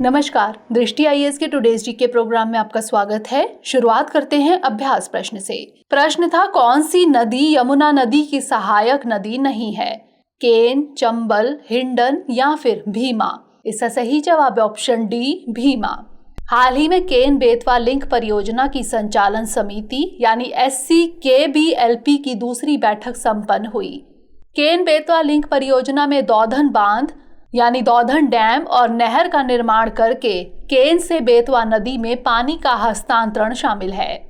नमस्कार, दृष्टि आईएएस के टुडेज जीके प्रोग्राम में आपका स्वागत है। शुरुआत करते हैं अभ्यास प्रश्न से। प्रश्न था, कौन सी नदी यमुना नदी की सहायक नदी नहीं है? केन, चंबल, हिंडन या फिर भीमा? इसका सही जवाब है ऑप्शन डी, भीमा। हाल ही में केन बेतवा लिंक परियोजना की संचालन समिति यानी SCKBLP की दूसरी बैठक संपन्न हुई। केन बेतवा लिंक परियोजना में दौधन बांध यानी दौधन डैम और नहर का निर्माण करके केन से बेतवा नदी में पानी का हस्तांतरण शामिल है।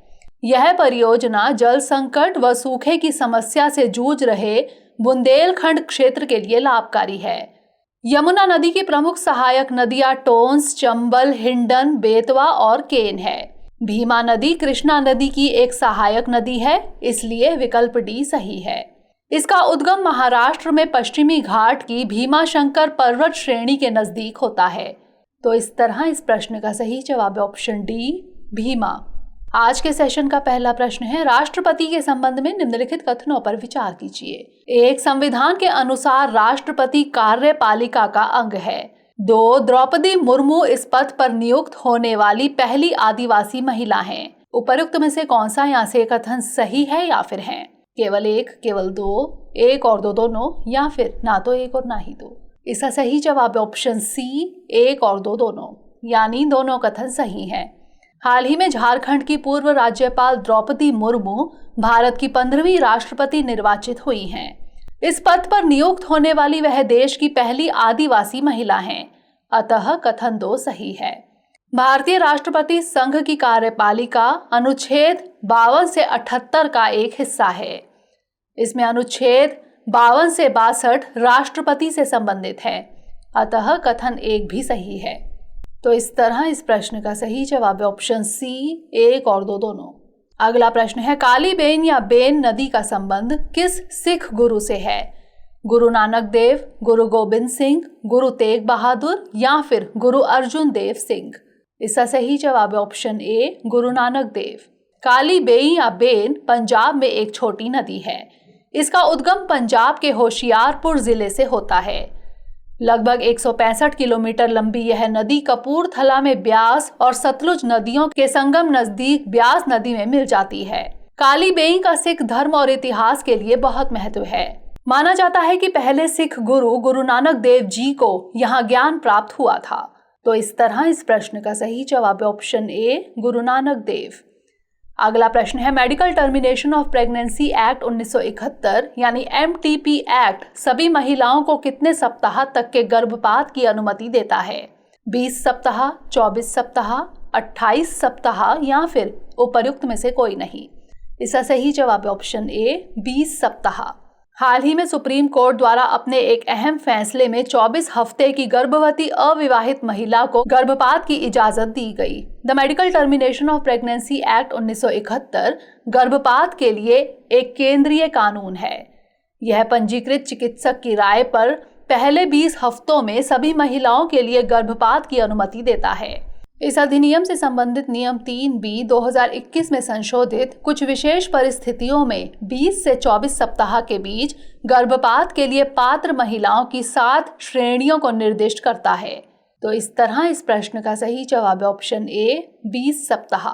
यह परियोजना जल संकट व सूखे की समस्या से जूझ रहे बुंदेलखंड क्षेत्र के लिए लाभकारी है। यमुना नदी की प्रमुख सहायक नदियां टोंस, चंबल, हिंडन, बेतवा और केन है। भीमा नदी कृष्णा नदी की एक सहायक नदी है, इसलिए विकल्प डी सही है। इसका उद्गम महाराष्ट्र में पश्चिमी घाट की भीमा शंकर पर्वत श्रेणी के नजदीक होता है। तो इस तरह इस प्रश्न का सही जवाब है ऑप्शन डी, भीमा। आज के सेशन का पहला प्रश्न है, राष्ट्रपति के संबंध में निम्नलिखित कथनों पर विचार कीजिए। 1. संविधान के अनुसार राष्ट्रपति कार्यपालिका का अंग है। 2. द्रौपदी मुर्मू इस पद पर नियुक्त होने वाली पहली आदिवासी महिला हैं। उपरोक्त में से कौन सा यहाँ से कथन सही है या फिर है? केवल एक, केवल दो, एक और दो दोनों, या फिर ना तो एक और ना ही दो? इसका सही जवाब है ऑप्शन सी, एक और दो दोनों, यानी दोनों कथन सही हैं। हाल ही में झारखंड की पूर्व राज्यपाल द्रौपदी मुर्मू भारत की 15वीं राष्ट्रपति निर्वाचित हुई हैं। इस पद पर नियुक्त होने वाली वह देश की पहली आदिवासी महिला हैं, अतः कथन 2 सही है। भारतीय राष्ट्रपति संघ की कार्यपालिका अनुच्छेद 52 से 78 का एक हिस्सा है। इसमें अनुच्छेद 52 से 62 राष्ट्रपति से संबंधित है, अतः कथन 1 भी सही है। तो इस तरह इस प्रश्न का सही जवाब है ऑप्शन सी, एक और दो दोनों। अगला प्रश्न है, काली बेन या बेन नदी का संबंध किस सिख गुरु से है? गुरु नानक देव, गुरु गोबिंद सिंह, गुरु तेग बहादुर या फिर गुरु अर्जुन देव सिंह? इसका सही जवाब है ऑप्शन ए, गुरु नानक देव। काली बेई या बेन पंजाब में एक छोटी नदी है। इसका उद्गम पंजाब के होशियारपुर जिले से होता है। लगभग 165 किलोमीटर लंबी यह नदी कपूरथला में ब्यास और सतलुज नदियों के संगम नजदीक ब्यास नदी में मिल जाती है। काली बेई का सिख धर्म और इतिहास के लिए बहुत महत्व है। माना जाता है कि पहले सिख गुरु गुरु नानक देव जी को यहाँ ज्ञान प्राप्त हुआ था। तो इस तरह इस प्रश्न का सही जवाब है ऑप्शन ए, गुरु नानक देव। अगला प्रश्न है, medical termination of pregnancy act 1971 यानी MTP एक्ट सभी महिलाओं को कितने सप्ताह तक के गर्भपात की अनुमति देता है? 20 सप्ताह, 24 सप्ताह, 28 सप्ताह या फिर उपर्युक्त में से कोई नहीं? इसका सही जवाब है ऑप्शन ए, 20 सप्ताह। हाल ही में सुप्रीम कोर्ट द्वारा अपने एक अहम फैसले में 24 हफ्ते की गर्भवती अविवाहित महिला को गर्भपात की इजाजत दी गई। The medical termination of pregnancy act 1971 गर्भपात के लिए एक केंद्रीय कानून है। यह पंजीकृत चिकित्सक की राय पर पहले 20 हफ्तों में सभी महिलाओं के लिए गर्भपात की अनुमति देता है। इस अधिनियम से संबंधित नियम 3B 2021 में संशोधित कुछ विशेष परिस्थितियों में 20 से 24 सप्ताह के बीच गर्भपात के लिए पात्र महिलाओं की 7 श्रेणियों को निर्दिष्ट करता है। तो इस तरह इस प्रश्न का सही जवाब है ऑप्शन ए, 20 सप्ताह।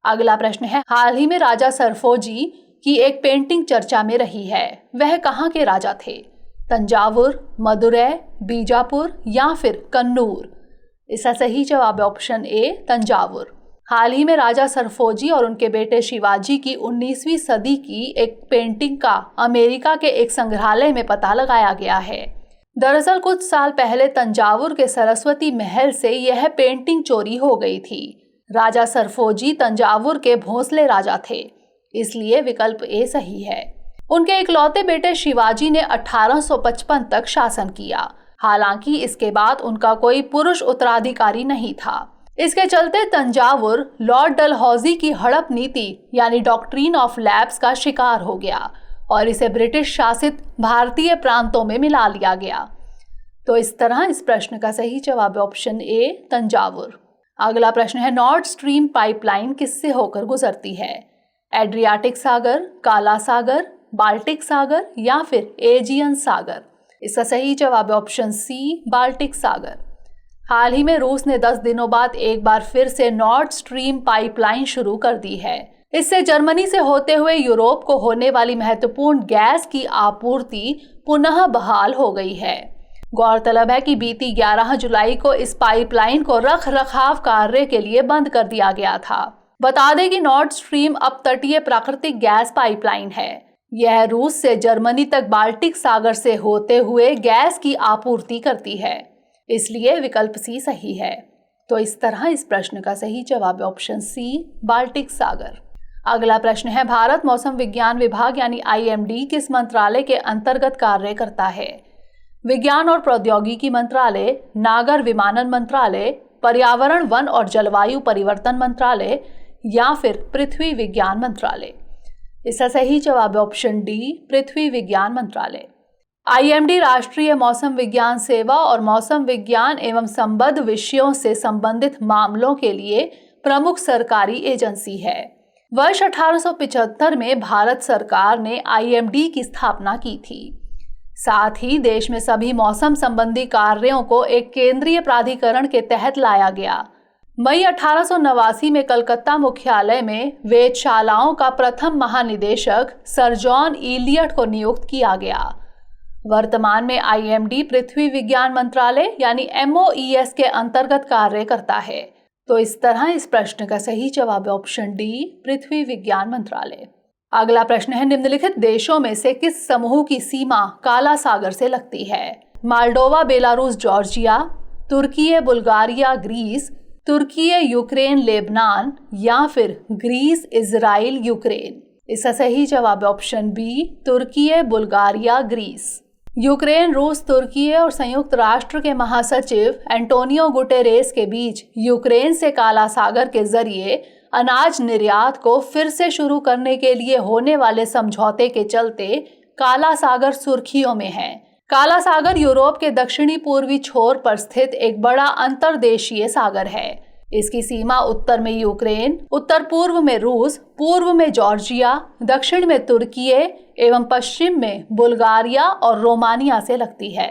अगला प्रश्न है, हाल ही में राजा सरफोजी की एक पेंटिंग चर्चा में रही है। वह कहाँ के राजा थे? तंजावुर, मदुरै, बीजापुर या फिर कन्नूर? इसका सही जवाब है ऑप्शन ए, तंजावुर। हाल ही में राजा सरफोजी और उनके बेटे शिवाजी की 19वीं सदी की एक पेंटिंग का अमेरिका के एक संग्रहालय में पता लगाया गया है। दरअसल कुछ साल पहले तंजावुर के सरस्वती महल से यह पेंटिंग चोरी हो गई थी। राजा सरफोजी तंजावुर के भोंसले राजा थे, इसलिए विकल्प ए सही है। उनके इकलौते बेटे शिवाजी ने 1855 तक शासन किया। हालांकि इसके बाद उनका कोई पुरुष उत्तराधिकारी नहीं था। इसके चलते तंजावुर लॉर्ड डलहौजी की हड़प नीति यानी डॉक्ट्रिन ऑफ लैप्स का शिकार हो गया और इसे ब्रिटिश शासित भारतीय प्रांतों में मिला लिया गया। तो इस तरह इस प्रश्न का सही जवाब है ऑप्शन ए, तंजावुर। अगला प्रश्न है, नॉर्थ स्ट्रीम पाइपलाइन किससे होकर गुजरती है? एड्रियाटिक सागर, काला सागर, बाल्टिक सागर या फिर एजियन सागर? इसका सही जवाब है ऑप्शन सी, बाल्टिक सागर। हाल ही में रूस ने 10 दिनों बाद एक बार फिर से नॉर्थ स्ट्रीम पाइपलाइन शुरू कर दी है। इससे जर्मनी से होते हुए यूरोप को होने वाली महत्वपूर्ण गैस की आपूर्ति पुनः बहाल हो गई है। गौरतलब है कि बीती 11 जुलाई को इस पाइपलाइन को रखरखाव कार्य के लिए बंद कर दिया गया था। बता दें कि नॉर्थ स्ट्रीम अब तटीय प्राकृतिक गैस पाइपलाइन है। यह रूस से जर्मनी तक बाल्टिक सागर से होते हुए गैस की आपूर्ति करती है, इसलिए विकल्प सी सही है। तो इस तरह इस प्रश्न का सही जवाब है ऑप्शन सी, बाल्टिक सागर। अगला प्रश्न है, भारत मौसम विज्ञान विभाग यानी IMD किस मंत्रालय के अंतर्गत कार्य करता है? विज्ञान और प्रौद्योगिकी मंत्रालय, नागर विमानन मंत्रालय, पर्यावरण वन और जलवायु परिवर्तन मंत्रालय या फिर पृथ्वी विज्ञान मंत्रालय? इसका सही जवाब है ऑप्शन डी, पृथ्वी विज्ञान मंत्रालय। IMD राष्ट्रीय मौसम विज्ञान सेवा और मौसम विज्ञान एवं संबद्ध विषयों से संबंधित मामलों के लिए प्रमुख सरकारी एजेंसी है। वर्ष 1875 में भारत सरकार ने IMD की स्थापना की थी। साथ ही देश में सभी मौसम संबंधी कार्यों को एक केंद्रीय प्राधिकरण के तहत लाया गया। मई 1889 में कलकत्ता मुख्यालय में वेधशालाओं का प्रथम महानिदेशक सर जॉन इलियट को नियुक्त किया गया। वर्तमान में IMD पृथ्वी विज्ञान मंत्रालय यानी MOES के अंतर्गत कार्य करता है। तो इस तरह इस प्रश्न का सही जवाब है ऑप्शन डी, पृथ्वी विज्ञान मंत्रालय। अगला प्रश्न है, निम्नलिखित देशों में से किस समूह की सीमा काला सागर से लगती है? माल्डोवा, बेलारूस, जॉर्जिया, तुर्की, बुल्गारिया, ग्रीस, तुर्की, यूक्रेन, लेबनान या फिर ग्रीस, इजराइल, यूक्रेन? इसका सही जवाब है ऑप्शन बी, तुर्की, बुल्गारिया, ग्रीस। यूक्रेन, रूस, तुर्की और संयुक्त राष्ट्र के महासचिव एंटोनियो गुटेरेस के बीच यूक्रेन से काला सागर के जरिए अनाज निर्यात को फिर से शुरू करने के लिए होने वाले समझौते के चलते काला सागर सुर्खियों में है। काला सागर यूरोप के दक्षिणी पूर्वी छोर पर स्थित एक बड़ा अंतर्देशीय सागर है। इसकी सीमा उत्तर में यूक्रेन, उत्तर पूर्व में रूस, पूर्व में जॉर्जिया, दक्षिण में तुर्की एवं पश्चिम में बुल्गारिया और रोमानिया से लगती है।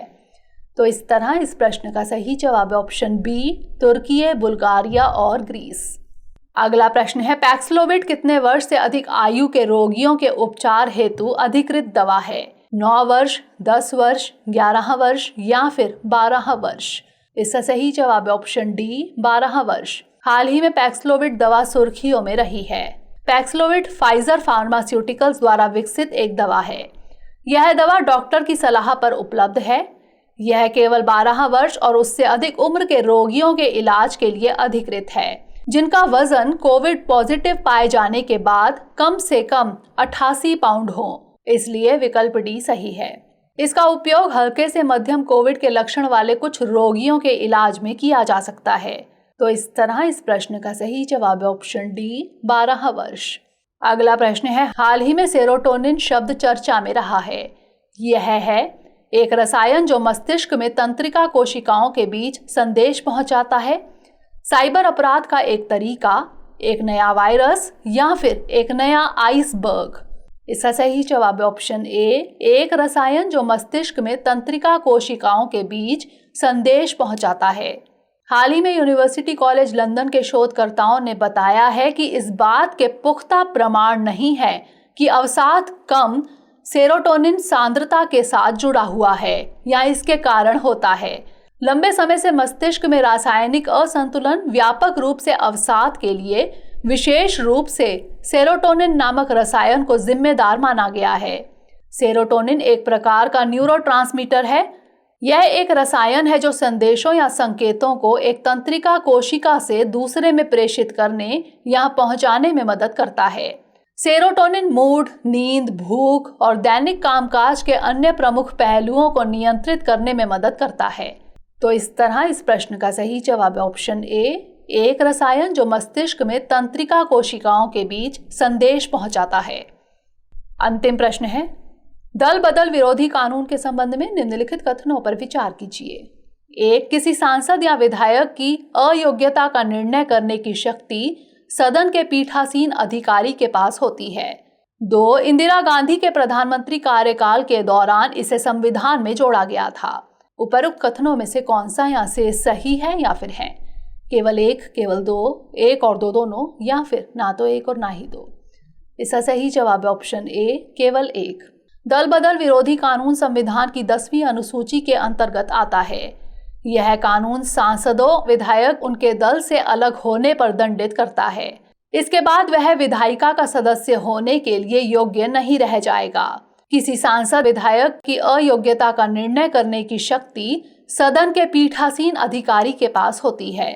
तो इस तरह इस प्रश्न का सही जवाब है ऑप्शन बी, तुर्की, बुल्गारिया और ग्रीस। अगला प्रश्न है, पैक्सलोविड कितने वर्ष से अधिक आयु के रोगियों के उपचार हेतु अधिकृत दवा है? 9 वर्ष, 10 वर्ष, 11 वर्ष या फिर 12 वर्ष? इसका सही जवाब है ऑप्शन डी, 12 वर्ष। हाल ही में पैक्सलोविड दवा सुर्खियों में रही है। पैक्सलोविड फाइजर फार्मास्यूटिकल्स द्वारा विकसित एक दवा है। यह दवा डॉक्टर की सलाह पर उपलब्ध है। यह केवल 12 वर्ष और उससे अधिक उम्र के रोगियों के इलाज के लिए अधिकृत है, जिनका वजन कोविड पॉजिटिव पाए जाने के बाद कम से कम 88 पाउंड हो। इसलिए विकल्प डी सही है। इसका उपयोग हल्के से मध्यम कोविड के लक्षण वाले कुछ रोगियों के इलाज में किया जा सकता है। तो इस तरह इस प्रश्न का सही जवाब है ऑप्शन डी, 12 वर्ष। अगला प्रश्न है, हाल ही में सेरोटोनिन शब्द चर्चा में रहा है। यह है एक रसायन जो मस्तिष्क में तंत्रिका कोशिकाओं के बीच संदेश पहुंचाता है, साइबर अपराध का एक तरीका, एक नया वायरस या फिर एक नया आइसबर्ग? इसका सही जवाब है ऑप्शन ए, एक रसायन जो मस्तिष्क में तंत्रिका कोशिकाओं के बीच संदेश पहुंचाता है। हाल ही में यूनिवर्सिटी कॉलेज लंदन के शोधकर्ताओं ने बताया है कि इस बात के पुख्ता प्रमाण नहीं है कि अवसाद कम सेरोटोनिन सांद्रता के साथ जुड़ा हुआ है या इसके कारण होता है। लंबे समय से मस्तिष्क में रासायनिक असंतुलन व्यापक रूप से अवसाद के लिए विशेष रूप से सेरोटोनिन नामक रसायन को जिम्मेदार माना गया है। सेरोटोनिन एक प्रकार का न्यूरोट्रांसमीटर है। यह एक रसायन है जो संदेशों या संकेतों को एक तंत्रिका कोशिका से दूसरे में प्रेषित करने या पहुंचाने में मदद करता है। सेरोटोनिन मूड, नींद, भूख और दैनिक कामकाज के अन्य प्रमुख पहलुओं को नियंत्रित करने में मदद करता है। तो इस तरह इस प्रश्न का सही जवाब है ऑप्शन ए, एक रसायन जो मस्तिष्क में तंत्रिका कोशिकाओं के बीच संदेश पहुंचाता है। अंतिम प्रश्न है, दल बदल विरोधी कानून के संबंध में निम्नलिखित कथनों पर विचार कीजिए। 1. किसी सांसद या विधायक की अयोग्यता का निर्णय करने की शक्ति सदन के पीठासीन अधिकारी के पास होती है। 2. इंदिरा गांधी के प्रधानमंत्री कार्यकाल के दौरान इसे संविधान में जोड़ा गया था। उपरोक्त कथनों में से कौन सा यहाँ से सही है या फिर है? केवल एक, केवल दो, एक और दो दोनों, या फिर ना तो एक और ना ही दो? इसका सही जवाब है ऑप्शन ए, केवल एक। दल बदल विरोधी कानून संविधान की 10वीं अनुसूची के अंतर्गत आता है। यह कानून सांसदों, विधायक उनके दल से अलग होने पर दंडित करता है। इसके बाद वह विधायिका का सदस्य होने के लिए योग्य नहीं रह जाएगा। किसी सांसद विधायक की अयोग्यता का निर्णय करने की शक्ति सदन के पीठासीन अधिकारी के पास होती है,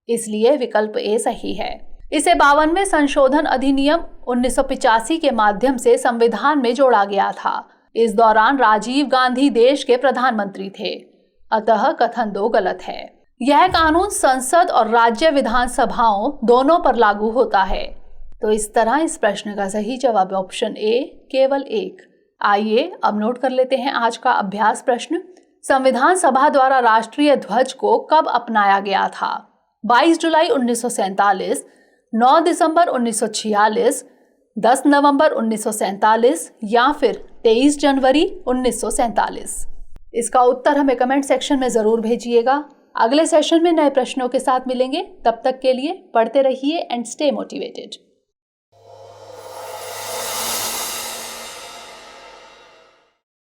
इसलिए विकल्प ए सही है। इसे 52वें संशोधन अधिनियम 1985 के माध्यम से संविधान में जोड़ा गया था। इस दौरान राजीव गांधी देश के प्रधानमंत्री थे, अतः कथन 2 गलत है। यह कानून संसद और राज्य विधानसभाओं दोनों पर लागू होता है। तो इस तरह इस प्रश्न का सही जवाब ऑप्शन ए, केवल एक। आइए अब नोट कर लेते हैं आज का अभ्यास प्रश्न। संविधान सभा द्वारा राष्ट्रीय ध्वज को कब अपनाया गया था? 22 जुलाई 1947, 9 दिसंबर 1946, 10 नवंबर 1947 या फिर 23 जनवरी 1947? इसका उत्तर हमें कमेंट सेक्शन में जरूर भेजिएगा। अगले सेशन में नए प्रश्नों के साथ मिलेंगे। तब तक के लिए पढ़ते रहिए एंड स्टे मोटिवेटेड।